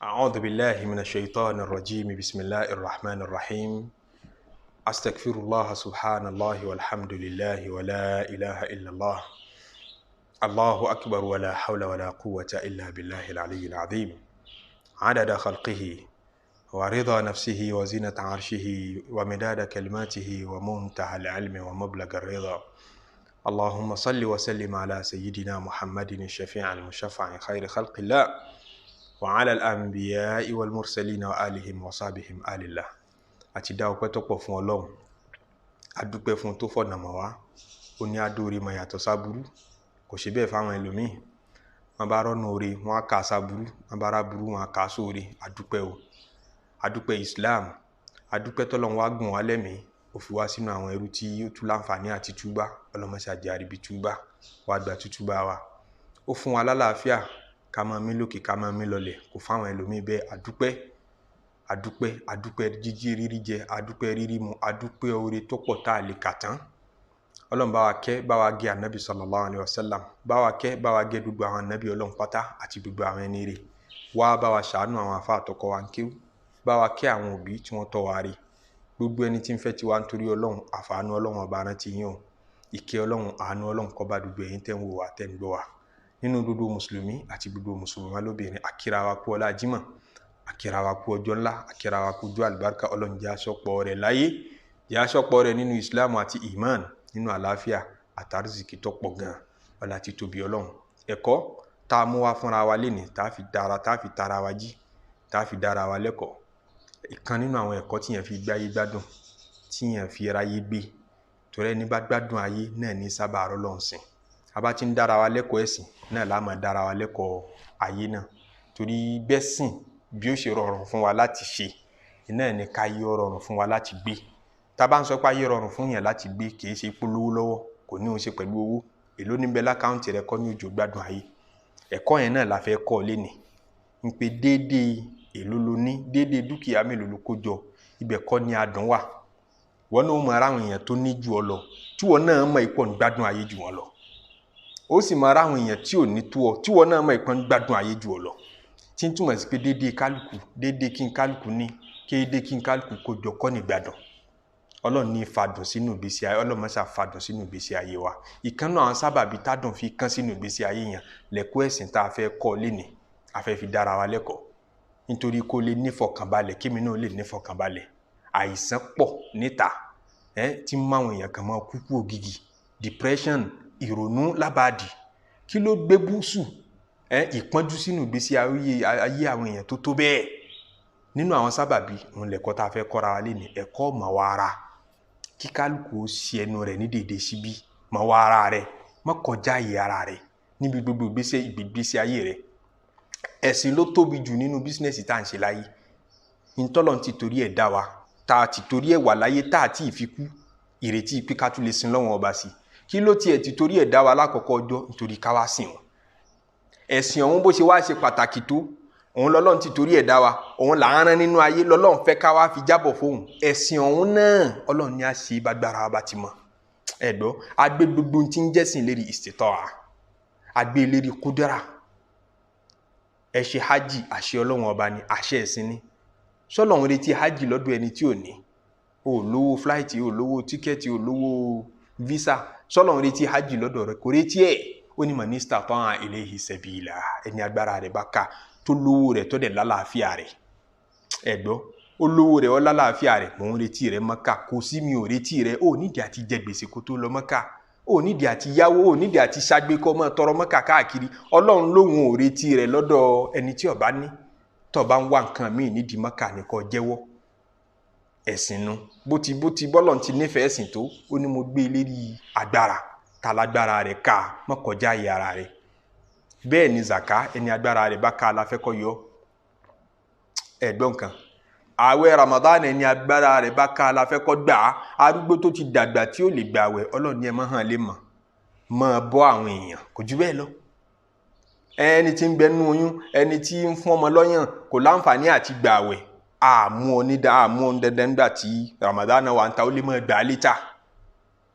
أعوذ بالله من الشيطان الرجيم بسم الله الرحمن الرحيم أستغفر الله سبحان الله والحمد لله ولا إله إلا الله الله أكبر ولا حول ولا قوة إلا بالله العلي العظيم عدد خلقه ورضا نفسه وزنة عرشه ومداد كلماته ومنتهى العلم ومبلغ الرضا اللهم صل وسلم على سيدنا محمد الشفيع المشفع خير خلق الله وعلى الأنبياء والمرسلين وآلهم وصحبهم آل الله àti dá ọpẹ́ tó pọ̀ fún Ọlọ́run a dúpẹ́ fún tó fọ̀nà mọ́ wa ó ní adóore mọ́ yàtọ̀ sábúrú kò ṣe bẹ́ẹ̀ fáwọn ẹlòmíì wọ́n bá rọ́nà oore wọ́n á kà sábúrú wọ́n bá rábúrú wọ́n á kà sóore a dúpẹ́ o a dúpẹ́ Islam a dúpẹ́ tọ́lọ́run wá gùn wá lẹ́mìí ó fi wá sínú àwọn ẹrú tí ó tú láǹfààní àti túbá ọlọ́mọṣàjì àríbí túbá wá gba tútúbá wa ó fún wa lálàáfíà ká máa mí lókè ká máa mí lọlẹ̀ kò fáwọn ẹlòmíì bẹ́ẹ̀ adúpẹ́ jíjí rírí jẹ adúpẹ́ rírí mu adúpẹ́ oore tó pọ̀ tá a lè kà tán Ọlọ́run bá wa kẹ́ bá wa gé ànábì sallallahu alayhi wa sallam bá wa kẹ́ bá wa gé gbogbo àwọn ànábì Ọlọ́run pátá àti gbogbo àwọn ẹni rẹ̀ wá bá wa ṣàánú àwọn àfáà àtọkọ wa ń kéwú bá wa kẹ́ àwọn òbí tí wọ́n tọ́ wa rí gbogbo ẹni tí ń fẹ́ tiwa nítorí Ọlọ́run àfààní Ọlọ́run ọba rántí yín o ìkẹ́ Ọlọ́run àánú Ọlọ́run kó bá gbogbo ẹ̀yin tẹ́ ń wò wá tẹ́ ń gbọ́ wa nínú gbogbo mùsùlùmí àti gbogbo mùsùlùmá lóbìnrin akíra wa kú ọlá jímọ̀ akíra wa kú ọjọ́ ńlá akíra wa kú ọjọ́ àlùbáríkà Ọlọ́run jẹ́ aṣọ́pọ̀ rẹ̀ láyé jẹ́ aṣọ́pọ̀ rẹ̀ nínú Islam àti iman nínú àlàáfíà àtàrísìkì tó pọ̀ gan ọlá ti tóbi Ọlọ́run ẹ̀kọ́ tá a mú wá fúnra wa lénìí tá a fi tara wa jí tá a fi dára wa lẹ́kọ̀ọ́ ìkan nínú àwọn ẹ̀kọ́ tíyẹn fi gbáyé gbádùn tíyẹn fi ráyé gbé torí ẹni bá gbádùn ayé náà ní sábà rọ́lọ́run sìn abá ti ń dára wa lẹ́kọ̀ọ́ ẹ̀sìn náà la máa dára wa lẹ́kọ̀ọ́ ayé náà torí bẹ́sìn bí ó ṣe rọrùn fún wa láti ṣe iná ní ká yé rọrùn fún wa láti gbé tá bá ń sọ pé ayé rọrùn fún yẹn láti gbé kì í ṣe polówó lọ́wọ́ kò ní ó ṣe pẹ̀lú owó èló níbẹ̀ lákàùntì rẹ kọ́ ní òjò gbádùn ayé ẹ̀kọ́ yẹn náà la fẹ́ kọ́ lénìí ń pe déédéé èló ló ní déédéé dúkìá mélòó ló kó jọ ibẹ̀ kọ́ ní adùn wà wọ́n náà mọ ara àwọn èèyàn tó ní jù ọ lọ tí wọ́n náà mọ ìpọ̀ ń gbádùn ayé jù wọ́n lọ ó sì mọ ara àwọn èèyàn tí ò ní tó ọ tí wọ́n náà mọ ìpọ̀ ń gbádùn ayé jù ọ lọ tí ń túmọ̀ sí pé déédéé kálukú déédéé kí n kálukú ní kéde kí n kálukú kó jọ kọ́ ní gbádùn Ọlọ́run ní fàdùn sínú ìgbésí ayé Ọlọ́run máa fàdùn sínú ìgbésí ayé wa ìkànnà àwọn sábàbí tádùn fi kán sínú ìgbésí ayé yẹn lẹ́kọ̀ọ́ ẹ̀sìn tá a fẹ́ kọ́ lénìí a fẹ́ fi dára wa lẹ́kọ̀ọ́ nítorí kó lè nífọ̀kànbalẹ̀ kémi náà lè nífọ̀kànbalẹ̀ àìsàn pọ̀ níta tí ń máwọn èèyàn kan máa kúkú ògìgì depression ìrònú lábàdì kí ló gbé búùsù ìpọ́njú sínú ìgbésí ayé àwọn èèyàn tó bẹ́ẹ̀ nínú àwọn sábàbí òun lẹ̀kọ́ tá a fẹ́ kọ́ra wa lé ní ẹ̀kọ́ màwára kí kálukú ó ṣe ẹnu rẹ̀ ní dèdè síbí màwára rẹ̀ má kọjá àyè ara rẹ̀ níbi gbogbo ìgbésí ayé rẹ̀ ẹ̀sìn ló tóbi jù nínú bísínẹ́sì tá à ń ṣe láyé ìtọ́lọ́n ti torí ẹ̀ dá wa tá a ti torí ẹ̀ wà láyé tá a ti ìfikú ìrètí pé ká tún lè sin lọ́wọ́n ọba sí kí ló tiẹ̀ ti torí ẹ̀ dá wa lákọ̀ọ́kọ́ ọjọ́ nítorí ká wá sìn wọn ẹ̀sìn ọ̀hún bó ṣe wá ṣe pàtàkì tó òun lọ́lọ́run ti torí ẹ̀ dá wa òun là ń rán nínú ayé lọ́lọ́run fẹ́ ká wá fi jábọ̀ fóun ẹ̀sìn ọ̀hún náà Ọlọ́run ní a ṣe bágbára wa bá ti mọ̀ ẹ̀dọ́ agbé gbogbo tí ń jẹ́sìn lérí istita'a agbé lérí kúdárà ẹ ṣe hajj àṣẹ Ọlọ́run ọba ni àṣẹ ẹ̀sìn ni sọ́lọ́run retí hajj lọ́dọ̀ ẹni tí ò ní o lówó flight o lówó tíkẹ́ẹ̀tì o lówó visa sọ́lọ́run retí hajj lọ́dọ̀ rẹ̀ kò retí ẹ̀ ó ní man istata'a ilayhi sabila ẹni agbára rẹ̀ bá ká tó lówó rẹ̀ tó dẹ̀ lálàáfíà rẹ̀ ẹ̀gbọ́ ó lówó rẹ̀ ó lálàáfíà rẹ̀ mò ń retí rẹ̀ Mọ́kà kò sí mi ò retí rẹ̀ ó nídìí àti jẹ gbèsè kó tó lọ Mọ́kà ó nídìí àti yáwó ó nídìí àti ṣàgbé kọ́ mọ́ tọrọ Mọ́kà káàkiri Ọlọ́run lóhun ò retí rẹ̀ lọ́dọ̀ ẹni tí ó bá ní tó bá ń wá nǹkan míì nídìí Mọ́kà ní kó jẹ́wọ́ ẹ̀sìn nu bó ti bọ́lọ̀ ti nífẹ̀ẹ́ ẹ̀sìn tó ó ní mo gbé lérí agbára tálágbára rẹ̀ ká má kọjá àyè ara rẹ̀ bẹ́ẹ̀ ni zaka ẹni agbára rẹ̀ bá ká aláfẹ́kọ́ yọ ẹ̀gbọ́n kan ààwẹ̀ Ramadan ẹni agbára rẹ̀ bá ká aláfẹ́kọ́ gbà arúgbó tó ti dàgbà tí ó lè gbà àwẹ̀ Ọlọ́run ní ẹ má hàn lè mọ̀ bọ́ àwọn èèyàn kò jù bẹ́ẹ̀ lọ ẹni tí ń bẹnu oyún ẹni tí ń fún ọmọ lọ́yàn kò láǹfààní àti gbà àwẹ̀ àmú dandan nígbà tí Ramadan wà ń ta ó lè mọ̀ gbà á létà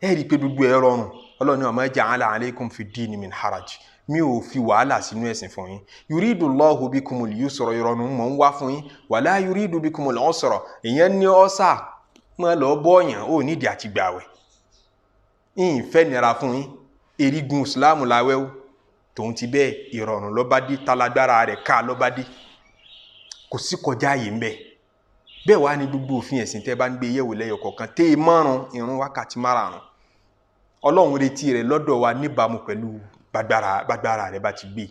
ẹ rí i pé gbogbo ẹ rọrùn Ọlọ́run ní wa ma ja'ala alaykum fi ddini min haraj mi ò fi wàhálà sínú ẹ̀sìn fún yín yuridu Allahu bikumul yusra ìrọ̀rùn mọ̀ ń wá fún yín wala yuridu bikumul usra èèyàn ní ọ́sà mọ́ lọ bọ́ọ̀yàn ó nídìí àti gbàwẹ̀ ìfẹ́ nira fún yín erigun Islam láwẹ́ ó tòun ti bẹ́ẹ̀ ìrọ̀rùn lọ́bádé tálágbára rẹ̀ ká lọ́bádé kò sí kọjá yìí ń bẹ bẹ́ẹ̀ wá ní gbogbo òfin ẹ̀sìn tẹ́ bá ń gbé yẹ̀wò lẹ́yọ kọ̀ọ̀kan tẹ́ ẹ márùn ìrun wákàtí márùn Ọlọ́run retí rẹ̀ lọ́dọ̀ wa níbàámu pẹ̀lú gbàgbára rẹ̀ bá ti gbé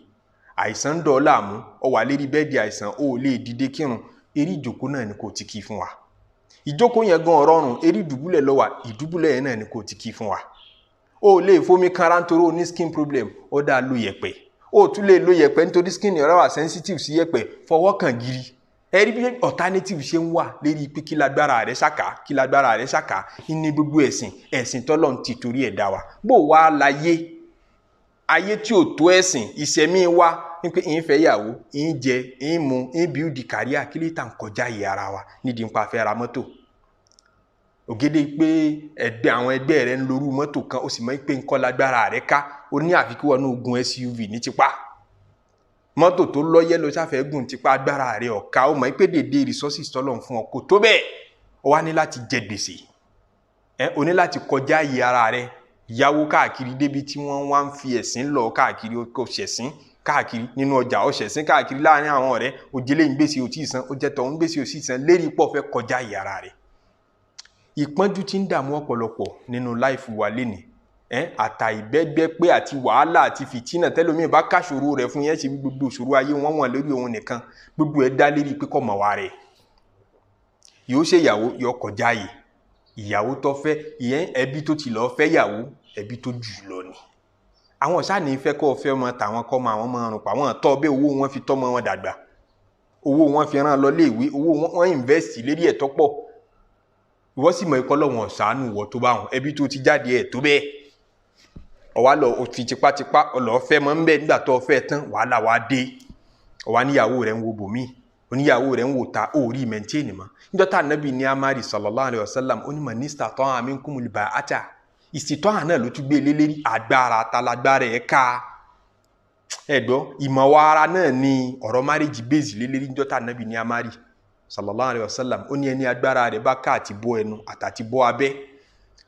àìsàn ń dọ̀ láàmú ọ wà lérí bẹ́ẹ̀dì àìsàn ó lè dìde kírun eré ìjókòó náà ni kò ti kí fún wa ìjókòó yẹn gan ọ̀rọ̀rùn eré ìdùbúlẹ̀ lọ́wà ìdùbúlẹ̀ yẹn náà ni kò ti kí fún wa ó lè fomi kanra nítorí ó ní skin problem ó dáa lo yẹ̀pẹ̀ ó tún lè lo yẹ̀pẹ̀ nítorí skin rẹ̀ wà sensitive sí yẹ̀pẹ̀ fọwọ́ kàn gírí ẹ̀rí bí alternative ṣe ń wà lérí pé kí lágbára rẹ̀ ṣàkà ní gbogbo ẹ̀sìn tọ́lọ́run ti torí ẹ̀ dá wa bó wá láyé ayé tí ò tó ẹ̀sìn ìṣẹ̀mí wa ní pé ìyín fẹ́ yàwó ìyín jẹ ìyín mu ìyín build career kí lè tàn kọjá ìyá ara wa nídìí nípa fẹ́ ra mọ́tò ògèdè pé àwọn ẹgbẹ́ rẹ̀ ń lorú mọ́tò kan ó sì mọ̀ pé nǹkan lágbára rẹ̀ ká ó ní àfi kí wọ́n ní ogun SUV ní tipa mọ́tò tó lọ́yẹ́ lọ sáfẹ́ gùn tipa agbára rẹ̀ ọ̀ka ó mọ̀ pé dédé resources tọ́lọ̀ fún ọ kò tó bẹ́ẹ̀ ó wá ní láti jẹ gbèsè ó ní láti kọjá ìyá ara rẹ̀ yáwó káàkiri débi tí wọ́n wá ń fi ẹ̀sìn lọ káàkiri ó ṣẹ̀sìn káàkiri nínú ọjà ó ṣẹ̀sìn káàkiri láàrin àwọn ọ̀rẹ́ òjèlé ń gbèsè ò tí ì san ó jẹ́ tọ̀ ń gbèsè ò tí ì san lérí pọ̀ fẹ́ kọjá ìyá ara rẹ̀ ìpọ́njú tí ń dààmú ọ̀pọ̀lọpọ̀ nínú láìfù wa lénìí àtà ìbẹ́gbẹ́ pé àti wàhálà àti fìtínà tẹ́lómi bá káṣòro rẹ̀ fún yẹn ṣe gbogbo ìṣòro ayé wọn wọ̀n lórí òun nìkan gbogbo ẹ̀ dá lérí pé kọ́ mọ̀ wá rẹ̀ yóò ṣe ìyàwó yọ kọjá yìí ìyàwó tó fẹ́ ìyẹn ẹbí tó ti lọ́ọ́ fẹ́ yàwó ẹbí tó jù lọ ni àwọn sáàní fẹ́ kọ́ fẹ́ ọmọ tàwọn kọ́ mọ àwọn ọmọ ọrùn pa àwọn tọ́ bẹ́ẹ̀ owó wọn fi tọ́mọ wọn dàgbà owó wọn fi rán lọ léèwé owó wọn invest lérí ẹ̀ tọ́pọ̀ ìwọ sì mọ̀ ikọ́ lọ́wọ́n ṣàánú wọ tó bá wọn ẹbí tó ti jáde ẹ̀ tó bẹ́ẹ̀ ọwá lọ fi tipátipá ọlọ́ fẹ́ mọ́ ń bẹ́ẹ̀ nígbà tó fẹ́ tán wàhálà wá dé ọwá níyàwó rẹ̀ ń wo bòmí oníyàwó rẹ̀ ń wò ta ó rí mẹ́ntẹ́ẹ̀nì mọ́ níjọ́ tá ànábì ní amari sallallahu alayhi wa sallam ó ní manista tó hàn mí ń kúmùlì bá àtà ìsìtọ́ hàn náà ló tún gbé lélérí agbára talagbára ẹ̀ ká ẹ̀gbọ́ ìmọ̀wá ara náà ni ọ̀rọ̀ marriage base lélérí níjọ́ tá ànábì ní amari sallallahu alayhi wa sallam ó ní ẹni agbára rẹ̀ bá ká àti bọ́ ẹnu àtàti bọ́ abẹ́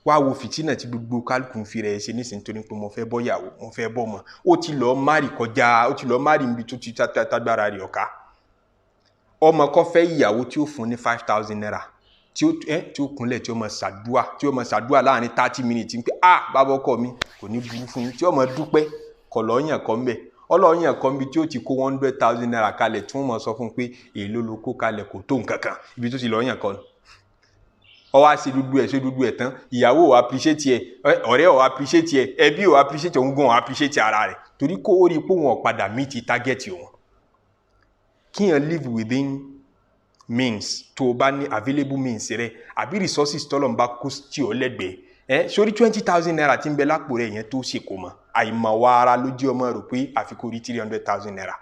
wá wo fìtínà tí gbogbo kálukú fi rẹ̀ ṣe nísìnyí torí pé mo fẹ́ bọ́ yàwó mo fẹ́ bọ́ mọ́ ó ti lọ́ọ́ márì kọjá ó ti lọ́ọ́ márì níbi tó ti tágbára rẹ̀ ọ̀ká ọmọ kọ́ fẹ́ ìyàwó tí ó fún ní 5,000 naira tí ó kúnlẹ̀ tí ó mọ̀ ṣàdúà láàrin 30 minutes pé bàbá ọkọ mi kò ní burú fún yín tí ó mọ̀ dúpẹ́ kọ̀ lọ́ọ̀yàn kan bẹ̀ ọlọ́ọ̀yàn kan bí tí ó ti kó 100,000 naira kalẹ̀ tí wọ́n mọ̀ sọ fún pé èló ló kó kalẹ̀ kò tó nǹkan kan ibi tó ti lọ́ọ̀yàn kan ọwọ́ ṣe dúdú ẹ̀ tán ìyàwó ò appreciate ẹ̀ ọ̀rẹ́ ò appreciate ẹ̀ ẹbí ò appreciate òun gan ò appreciate ara rẹ̀ torí kó ó rí pé wọn ò padà meet target wọn kíyàn live within means tó o bá ní available means rẹ àbí resources tọ́lọ̀ ń bá kó tí ọ lẹ́gbẹ̀ẹ́ sórí 20,000 naira tí ń bẹ lápò rẹ̀ yẹn tó ṣe kó mọ́ àìmọ̀ wa ara ló jẹ́ ọmọ rò pé àfikún rí 300,000 naira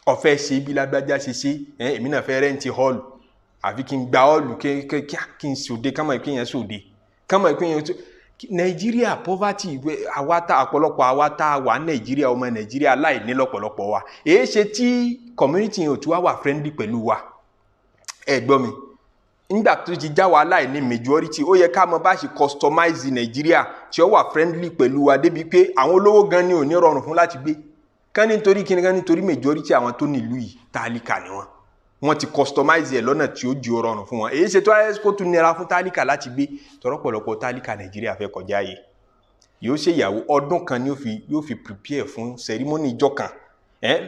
ọ̀fẹ́ ṣe bí lágbájá ṣe èmi náà fẹ́ rẹ́ǹtì hall àfi kí n gba hall kí n sòde kámọ̀ ìpínyẹn sòde kámọ̀ ìpínyẹn tó Nàìjíríà poverty ọ̀pọ̀lọpọ̀ àwa tá a wà Nàìjíríà ọmọ Nàìjíríà láìní lọ́pọ̀lọpọ̀ wa èé ṣe tí community yẹn ò tún wà friendly pẹ̀lú wa ẹ gbọ́ mi nígbà tó ti já wa láìní majority ó yẹ ká mọ bá ṣe customize Nàìjíríà tí ó wà friendly pẹ̀lú wa débi pé àwọn olówó gan ni ò ní rọrùn fún láti gbé kán nítorí kíni kán nítorí majority àwọn tó nílùú yìí tálíkà ni wọ́n ti customize ẹ̀ lọ́nà tí ó di rọrùn fún wọn èyí ṣe tó ayé kó tún nira fún tálíkà láti gbé tọ́rọ̀pọ̀lọpọ̀ tálíkà Nàìjíríà fẹ́ kọjá yìí yóò ṣe ìyàwó ọdún kan ni yóò fi prepare fún ceremony ìjọ kan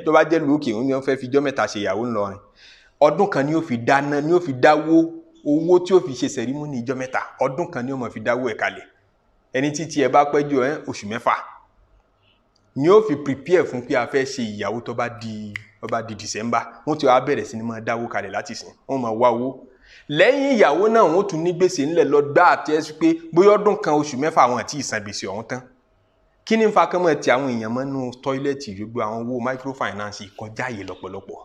tó bá jẹ́ lókè òun ni wọ́n fẹ́ fi ijọ́ mẹ́ta ṣe ìyàwó ńlọrin ọdún kan ni yóò fi dáná ni yóò fi dáwó owó tí yóò fi ṣe ceremony ìjọ mẹ́ta ọdún kan ni yóò mọ̀ fi dáwó ẹ̀ kalẹ̀ ẹni títí ẹ bá pẹ́ jù oṣù mẹ́fà ni yóò fi prepare fún pé a fẹ́ ṣe ìyàwó tó bá di December wọ́n ti wá bẹ̀rẹ̀ sí ni máa dáwó kalẹ̀ láti sìn wọ́n máa wá owó lẹ́yìn ìyàwó náà wọ́n tún ní gbèsè ńlẹ̀ lọ gbá àti ẹ́ pé bóyá ọdún kan oṣù mẹ́fà àwọn àti ìsan gbèsè ọ̀hún tán kí ni ń fa kán mọ̀ ti àwọn èèyàn mọ́nú tọ́ílẹ̀tì gbogbo àwọn owó microfinance ìkọjá yìí lọ́pọ̀lọpọ̀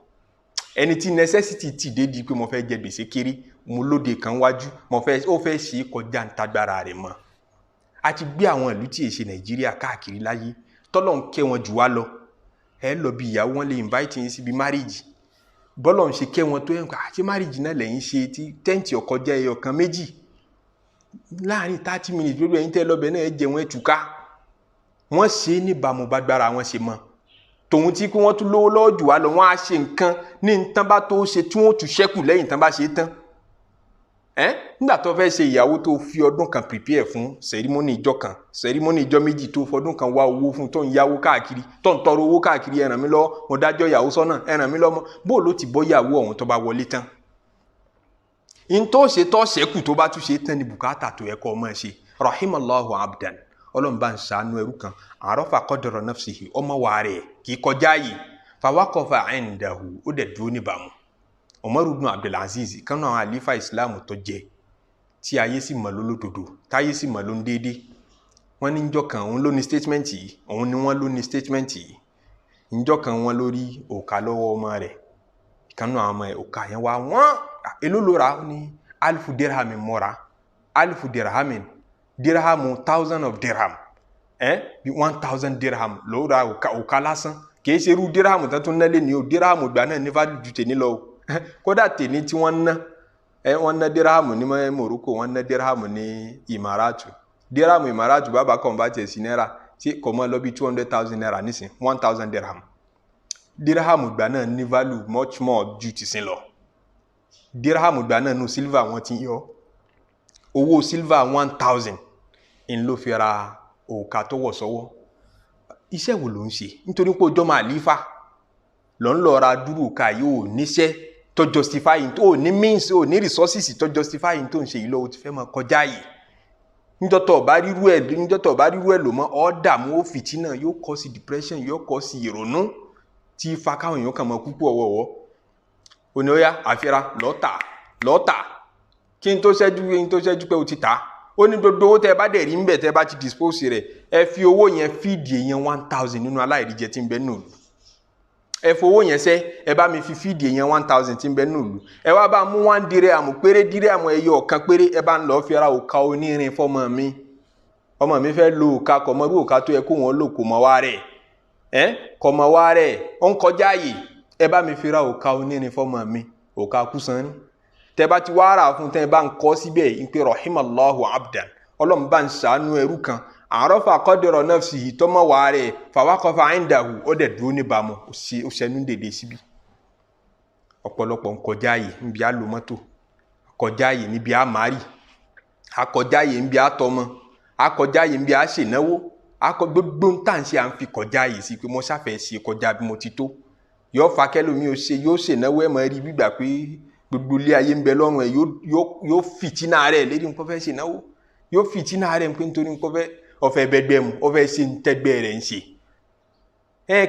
ẹni tí necessity ti dé di pé mo fẹ́ jẹ gbèsè kiri mo lóde kan wájú ó fẹ́ ṣe kọjá ń tagbára rẹ̀ mọ́ a ti gbé àwọn ìlú tí èṣe Nàìjíríà káàkiri láyé tọ́lọ́run kẹ́ wọn jù wá lọ ẹ lọ bí ìyàwó wọn lè invite yín síbi marriage bọ́lọ̀ ń ṣe kẹ́ wọn tó yẹn kó àti marriage náà lẹ́yìn ṣe tí tẹ́ǹtì ọkọjá ẹyọ kan méjì láàrin 30 minutes lórí ẹ̀yin tẹ́ lọ́bẹ̀ náà ẹ jẹun ẹ túká wọ́n ṣe níbàámu bá gbára wọn ṣe mọ́ tòun tí kí wọ́n tún lówó lọ́wọ́ jù wá lọ wọ́n á ṣe nǹkan ní nǹkan bá tó ṣe tí wọ́n tún ṣẹ́kù lẹ́yìn tán bá ṣe tán nígbà tó fẹ́ ṣe ìyàwó tó fi ọdún kan prepare fún sẹ̀rímọ́nì ìjọ kan sẹ̀rímọ́nì ìjọ méjì tó fọdún kan wá owó fún tó ń yáwó káàkiri tó ń tọrọ owó káàkiri ẹ ràn mí lọ́wọ́ mo dájọ́ ìyàwó sọ́nà ẹ ràn mí lọ́wọ́ bó ló ti bọ́ ìyàwó ọ̀hún tó bá wọlé tán in tó ṣe tó ṣẹ́kù tó bá tún ṣe tán ni bùkátà tó yẹ kó ọmọ ṣe rahimallahu abdan ọlọ́mùbá ń ṣàánú ẹrú kan àrọ́fà qadra nafsihi ọmọ wa rẹ̀ kì í kọjá yìí fawaqafa indahu ó dẹ̀ dúró níbàámu Umar ibn Abdulaziz kánú àwọn àlífà Islam tó jẹ tí ayé sì mọ̀ lólódodo táyé sì mọ̀ ló ń déédé wọ́n ní njọ́ kan òun ló ní statement yìí òun ni wọ́n ló ní statement yìí njọ́ kan wọ́n lórí òkà lọ́wọ́ ọmọ rẹ̀ kánú àwọn ọmọ ẹ̀ òkà yẹn wá wọ́n èló ló rà ó ní alifu dirhamin mọ́ra alifu dirhamin dirhamu 1000 of dirham bí 1000 dirham ló ra òkà lásán kì í ṣe irú dirhamu tó tún nálé ní o dirhamu ìgbà náà ní value ju tèmi lọ o kódà tèmi tí wọ́n ná dirhamu ní Morocco wọ́n ná dirhamu ní Imaratu dirhamu Imaratu bàbá kan bá tiẹ̀ sí náírà tí kò mọ́ lọ bí 200,000 naira nísìn 1000 dirham dirhamu ìgbà náà ní value much more ju ti sin lọ dirhamu ìgbà náà nù silver wọ́n ti yọ owó silver 1000 in ló fi ra òkà tó wọ̀ sọ́wọ́ iṣẹ́ wo ló ń ṣe nítorí pé ọjọ́ máa lífà lọ́n lọ ra dúró òkà yóò níṣẹ́ tó justify tó ní means ó ní resources tó justify tó ń ṣe yìí lọ́wọ́ ti fẹ́ máa kọjá yìí níjọ́tọ̀ bá rírú ẹ̀ lò mọ́ ọ́ dààmú ó fìtínà yóò kọ́ sí depression yóò kọ́ sí ìrònú tí fa káwọn èèyàn kàn máa kú pọ̀ ọ̀wọ̀wọ́ òní ó yá àfihàn lọ́tà kí n tó ṣẹ́jú pé o ti ta ó ní gbogbo owó tẹ́ bá dẹ̀ rí ń bẹ̀ tẹ́ bá ti dispose rẹ̀ ẹ fi owó yẹn fíìdì èèyàn 1000 nínú aláìríjẹ tí ń bẹ nù ẹ fowó yẹn sẹ́ ẹ bá mi fi fíìdì èèyàn 1000 tí ń bẹ nù ẹ wá bá mú 1 dirham péré dirham ẹyọ ọ̀kan péré ẹ bá ń lọ fi ra òkà onírin fọmọ mi ọmọ mi fẹ́ lo òkà kọmọrú òkà tó yẹ kó wọn lò kò mọ wá rẹ̀ kọmọ wá rẹ̀ ó ń kọjá yìí ẹ bá mi fi ra òkà onírin fọmọ mi òkà kúsan ní tẹ bá ti wá rà fún tẹ bá ń kọ́ síbẹ̀ ń pè rahimallahu abdan ọlọ́run bá ń ṣàánú ẹrú kan àrọ́fà qadra nafsihi tó mọ̀ wá rẹ̀ fawaqafa indahu ó dẹ̀ dúró níbàámu ó ṣẹnu dèdè síbi ọ̀pọ̀lọpọ̀ ń kọjá yìí níbi á lo mọ́tò kọjá yìí níbi á márì akọjá yìí níbi á tọmọ akọjá yìí níbi á ṣènáwó gbogbo ń tà ń ṣe à ń fi kọjá yìí sí pé mo ṣàfẹ́ ṣe kọjá bí mo ti tó yóò fa kẹ́lòmí yóò ṣènáwó ẹ̀ mọ́ rí gbígbà pé gbogbo ilé ayé ń bẹ lọ́rùn ẹ̀ yóò fìtínà rẹ̀ lérí nǹkan fẹ́ ṣe náwó yóò fìtínà rẹ̀ pé nítorí nǹkan fẹ́ ọ̀fẹ́ bẹ́gbẹ́ mu ọ̀fẹ́ ṣe ń tẹ́gbẹ́ rẹ̀ ń ṣe.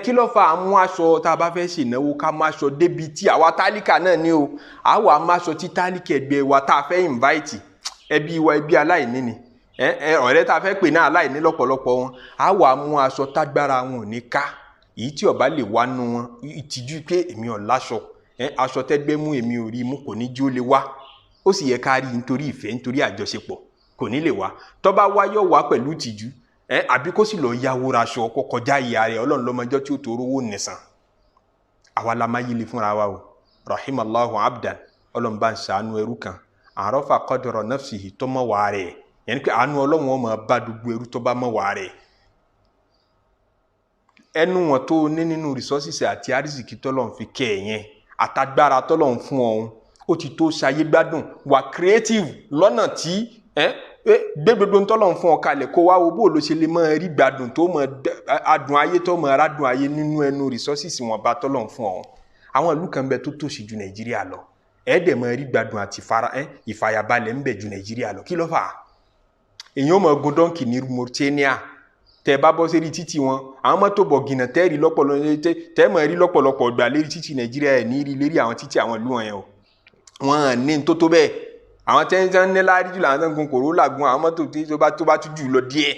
Kí ló fa àmú aṣọ tá a bá fẹ́ ṣe náwó ká má aṣọ débi tí àwa tálíkà náà ní o àwa má aṣọ tí tálíkà ẹgbẹ́ wa tá a fẹ́ invite ẹbí wa ẹbí aláìní ni ọ̀rẹ́ tá a fẹ́ pè náà aláìní lọ́pọ̀lọpọ̀ wọn àwa mú aṣọ tágbára wọn ò ní ká èyí tí ó bá lè wá nú wọn ìtìjú pé èmi ò láṣọ aṣọ tẹ́gbẹ́ mú èmi ò rí mú kò ní jí ó lè wá ó sì yẹ ká rí nítorí ìfẹ́ nítorí àjọṣepọ̀ kò ní lè wá tó bá wá yóò wá pẹ̀lú ìtìjú àbí kó sì lọ yáwó raṣọ kó kọjá ìyá rẹ̀ ọlọ́run lọ́mọjọ́ tí ó tó rówó nìsan àwa la máa yílé fúnra wa o rahimallahu abdan ọlọ́run bá ń ṣàánú ẹrú kan àrọ́fà qadra nafsihi tó mọ̀ wá rẹ̀ yẹn ni pé àánú ọlọ́run ọmọ bá gbogbo ẹrú tó bá mọ̀ wá rẹ̀ ẹnu wọn tó ní nínú resources àti àrísìkí tọ́lọ́run fi kẹ́ ẹ̀ yẹn àtagbára tọ́lọ́run fún ọ̀hún ó ti tó ṣayé gbádùn wà creative lọ́nà tí gbé gbogbo tọ́lọ́run fún ọ kalẹ̀ kó wá wo bó ló ṣe lè máa rí gbádùn tó mọ adùn ayé tó mọ arádùn ayé nínú ẹnu resources wọn bá tọ́lọ́run fún ọ̀hún àwọn ìlú kan bẹ tó tòṣì ju Nàìjíríà lọ ẹ̀ẹ́dẹ̀ máa rí gbádùn àti ìfàyàbalẹ̀ ń bẹ ju Nàìjíríà lọ kí ló fà á èyàn mọ̀ gun dọ́ǹkì ní Mauritania tẹ bá bọ́ sérí títì wọn àwọn mọ́tò bọ̀gìnà tẹ́ẹ̀rí lọ́pọ̀lọpọ̀ gbà lérí títì Nàìjíríà ẹ̀ ní rí lérí àwọn títì àwọn ìlú wọn yẹn o wọn ní tó bẹ́ẹ̀ àwọn tẹ́ńtẹ́ ní láàrí jùlọ àwọn tẹ́ńtẹ́ gun Corolla gun àwọn mọ́tò tó bá tún jù lọ díẹ̀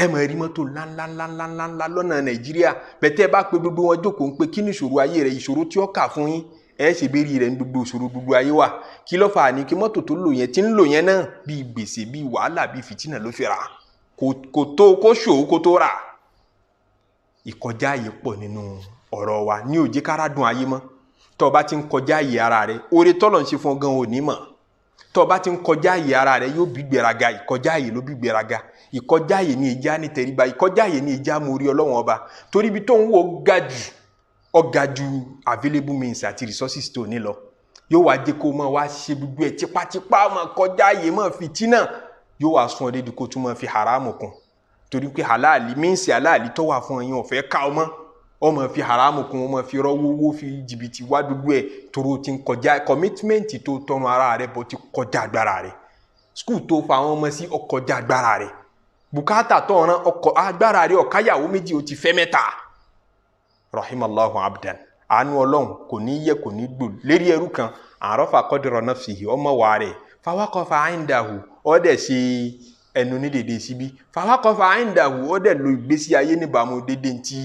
ẹ mọ̀ rí mọ́tò ńláńláńláńlá lọ́nà Nàìjíríà bẹ̀tẹ́ bá pe gbogbo wọn jókòó ń pe kí ni ìṣòro ayé rẹ̀ ìṣòro tí ó kà fún yín ẹ ṣe béèrè rẹ̀ ní gbogbo ìṣòro gbogbo ayé wa kí ló fà á ní kí mọ́tò tó lò yẹn tí ń lò yẹn náà bíi gbèsè bíi wàhálà bíi fìtínà ló fi rà kò tó kó ṣòwò kó tó rà ìkọjá àyè pọ̀ nínú ọ̀rọ̀ wa ní ó jẹ́ kára dùn ayé mọ́ tó bá ti ń kọjá àyè ara rẹ̀ oore tọ́lọ̀ ń ṣe fún gan ò ní mọ̀ tó bá ti ń kọjá àyè ara rẹ̀ yóò bí gbéraga ìkọjá àyè ló bí gbéraga ìkọjá àyè ní ìjà ní tẹríba ìkọjá àyè ní ìjà mórí Ọlọ́run ọba torí ibi tó ń wo ga jù available means àti resources tó ní lọ yóò wá jẹ́ kó máa wá ṣe gbogbo ẹ̀ tipátipá máa kọjá àyè máa fìtínà yóò wá sún ọdẹ dìkó tún máa fi haramu kún torí pé halali means halali tó wà fún ẹ̀yin ó fẹ́ ká ọ máa fi haramu kún ọ máa fi rọ́wọ́wọ́ fi jìbìtì wá gbogbo ẹ̀ toro ti ń kọjá commitment tó tọrọ ara rẹ̀ bó ti kọjá agbára rẹ̀ school tó fa àwọn ọmọ sí ọkọjá agbára rẹ̀ bùkátà tó rán ọkọ̀ agbára rẹ̀ ọ̀káyàwó méjì ó ti fẹ́ mẹ́ta rahimallahu abdan àánú Ọlọ́run kò ní yẹ kò ní gbò lérí ẹrú kan àrọ́fà qadra nafsihi ọmọ wà rẹ̀ fawaqafa indahu ọdẹ ṣe ẹnu ní dédé síbí fawaqafa indahu ọdẹ lo ìgbésí ayé níbàámu dédé tí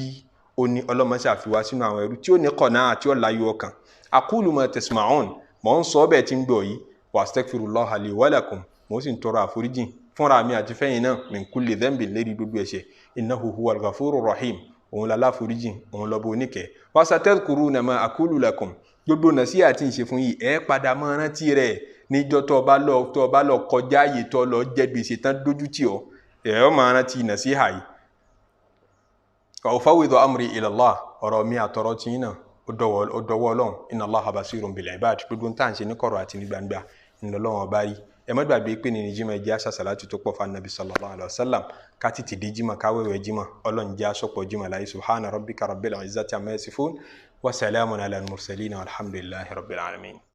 ó ní ọlọ́mọṣẹ́ àfiwá sínú àwọn ẹrú tí ó ní kọ̀nà àti ọ̀láyọ̀ ọkàn aqulu ma tasma'un mọ̀ ń sọ bẹ́ẹ̀ tí ń gbọ́ yìí wa astaghfirullaha li wa lakum mo sì ń tọrọ àforíjìn fúnra mi àti fẹ́yìn náà min kulli dhanbin lérí gbogbo ẹ̀ṣẹ̀ innahu huwal ghafurur rahim òun lálá foríjìn òun lọ́bọ̀ oníkẹ́ wa satadhkuruna ma aqulu lakum gbogbo nàṣíhà tí ń ṣe fún yìí ẹ padà máa rántí rẹ̀ níjọ́ tó bá lọ kọjá ààyè tó lọ jẹ gbèsè tán dójú tì ọ́ ẹ máa rántí nàṣíhà yìí wa ufawwidu amri ila Allah ọ̀rọ̀ mi àtọ̀rọ̀ tí yín náà ó dọwọ́ Ọlọ́run inna Allaha basirun bil ibad gbogbo tá à ń ṣe ní kọ̀rọ̀ àti ní gbangba ìnlọ́lọ́wọ́n ọba rí ẹ má gbàgbé pé ní jímọ̀ ẹjẹ́ àṣàṣàlátù tó pọ̀ fún Nabi sallallahu alaihi wasallam ká tètè dé jímọ̀ káwẹ́wẹ́ jímọ̀ Ọlọ́run jẹ́ àṣọpọ̀ jímọ̀ láyé subhana rabbika rabbil izzati amma yasifun wa salamun ala al-mursalin walhamdulillahi rabbil alamin.